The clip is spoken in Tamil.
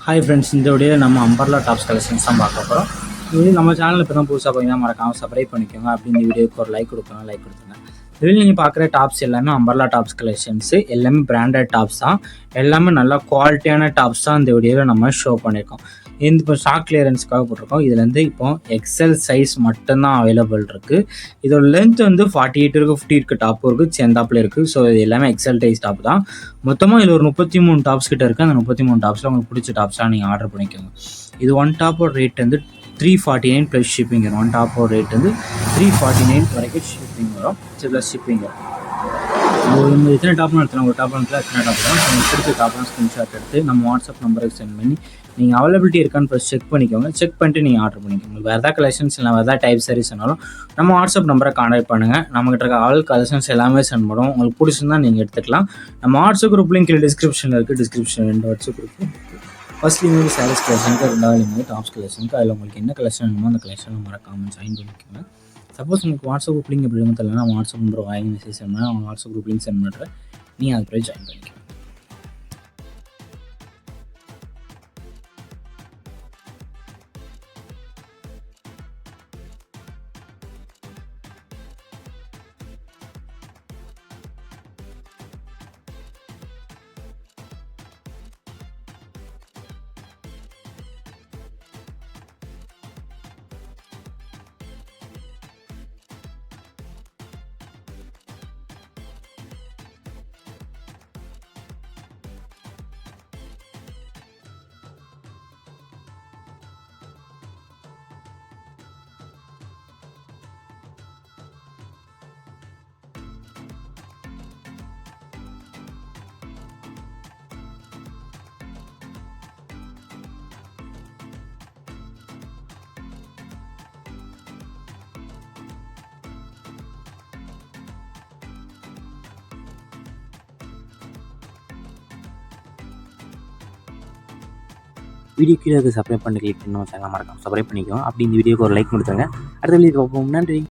ஹாய் ஃப்ரெண்ட்ஸ், இந்த வீடியோ நம்ம அம்பர்லா டாப்ஸ் கலெக்ஷன்ஸ் தான் பார்க்க போகிறோம். இது நம்ம சேனல் இப்போ தான் புதுசாக பார்த்தீங்கன்னா மறக்காமல் சப்ஸ்கிரைப் பண்ணிக்கோங்க. அப்படி இந்த வீடியோக்கு ஒரு லைக் கொடுத்துருங்க. இதில் நீங்கள் பார்க்குற டாப்ஸ் எல்லாமே அம்பர்லா டாப்ஸ் கலெக்ஷன்ஸு, எல்லாமே பிராண்டட் டாப்ஸ் தான். எல்லாமே நல்லா குவாலிட்டியான டாப்ஸ் தான் இந்த வீடியோவில் நம்ம ஷோ பண்ணியிருக்கோம். இந்த இப்போ ஸ்டாக் கிளியரன்ஸ்க்காக போட்டிருக்கோம். இதுலேருந்து இப்போ எக்ஸல் சைஸ் மட்டும்தான் அவைலபிள் இருக்குது. இதோட லென்த் வந்து 48 இருக்குது, 50 இருக்குது, டாப்பும் இருக்குது, சேர்ந்தாப்பில் இருக்குது. ஸோ இது எல்லாமே எக்ஸல் டைஸ் டாப் தான். மொத்தமாக இதில் ஒரு 33 டாப்ஸ் கிட்ட இருக்குது. அந்த 33 டாப்ஸில் உங்களுக்கு பிடிச்ச டாப்ஸாக நீங்கள் ஆர்டர் பண்ணிக்கோங்க. இது ஒன் டாப்போட ரேட் வந்து 349 ப்ளஸ் ஷிப்பிங் வரும். ஒன் டாப்போட ரேட் வந்து 349 வரைக்கும் ஷிப்பிங் வரும், ப்ளஸ் ஷிப்பிங் வரும். நம்ம எத்தனை டாப்லாம் எடுத்துலாம், ஒரு டாப்லாம் எடுத்துல எத்தனை டாப் தான் உங்களுக்கு பிடிச்ச டாப்லாம் ஸ்க்ரீன்ஷாட் எடுத்து நம்ம வாட்ஸ்அப் நம்பருக்கு சென்ட் பண்ணி நீங்கள் அவைலபிலிட்டி இருக்கான்னு ஃபஸ்ட் செக் பண்ணிக்கோங்க. செக் பண்ணிட்டு நீங்கள் ஆர்டர் பண்ணிக்கோங்க. வேறு எதாவது கலெக்ஷன்ஸ் இல்லை, வேறு எதாவது டைப் சாரீஸ் சொன்னாலும் நம்ம வாட்ஸ்அப் நம்பரை கான்டாக்ட் பண்ணுங்கள். நம்மகிட்ட இருக்க ஆல் கலெக்ஷன்ஸ் எல்லாமே சென்ட் பண்ணுவோம். உங்களுக்கு பிடிச்சிருந்தா நீங்கள் எடுத்துக்கலாம். நம்ம வாட்ஸ்அப் குரூப் லிங்க் டிஸ்கிரிப்ஷனில் இருக்குது. Description 2 WhatsApp group. First link வந்து சாரீஸ் கலெக்ஷனுக்கு, 2வது லிங்க் வந்து டாப்ஸ் கலெக்ஷனுக்கு. அதில் உங்களுக்கு என்ன கலெக்ஷன் வேணுமோ அந்த கலெக்ஷனை மறக்காமல் ஜாயின் பண்ணிக்கோங்க. சப்போஸ் உங்களுக்கு வாட்ஸ்அப் குரூப் லிங்க் எப்படி தெரியல, நம்ம வாட்ஸ்அப் நம்பர் வாங்கி மெசேஜ் சென்ட் பண்ணால் அவங்க வாட்ஸ்அப் குரூப் லிங்க் சென்ட் பண்ணுறேன். நீங்கள் அது போய் ஜாயின் பண்ணிக்கலாம். வீடியோ கீழே சப்ஸ்கிரைப் பண்ணி கிளிக் பண்ணி சேனல் மறக்காம சப்ஸ்கிரைப் பண்ணிக்கோங்க. அப்படி இந்த வீடியோக்கு ஒரு லைக் கொடுத்துருங்க. அடுத்த வீடியோ பார்ப்போம். நன்றி.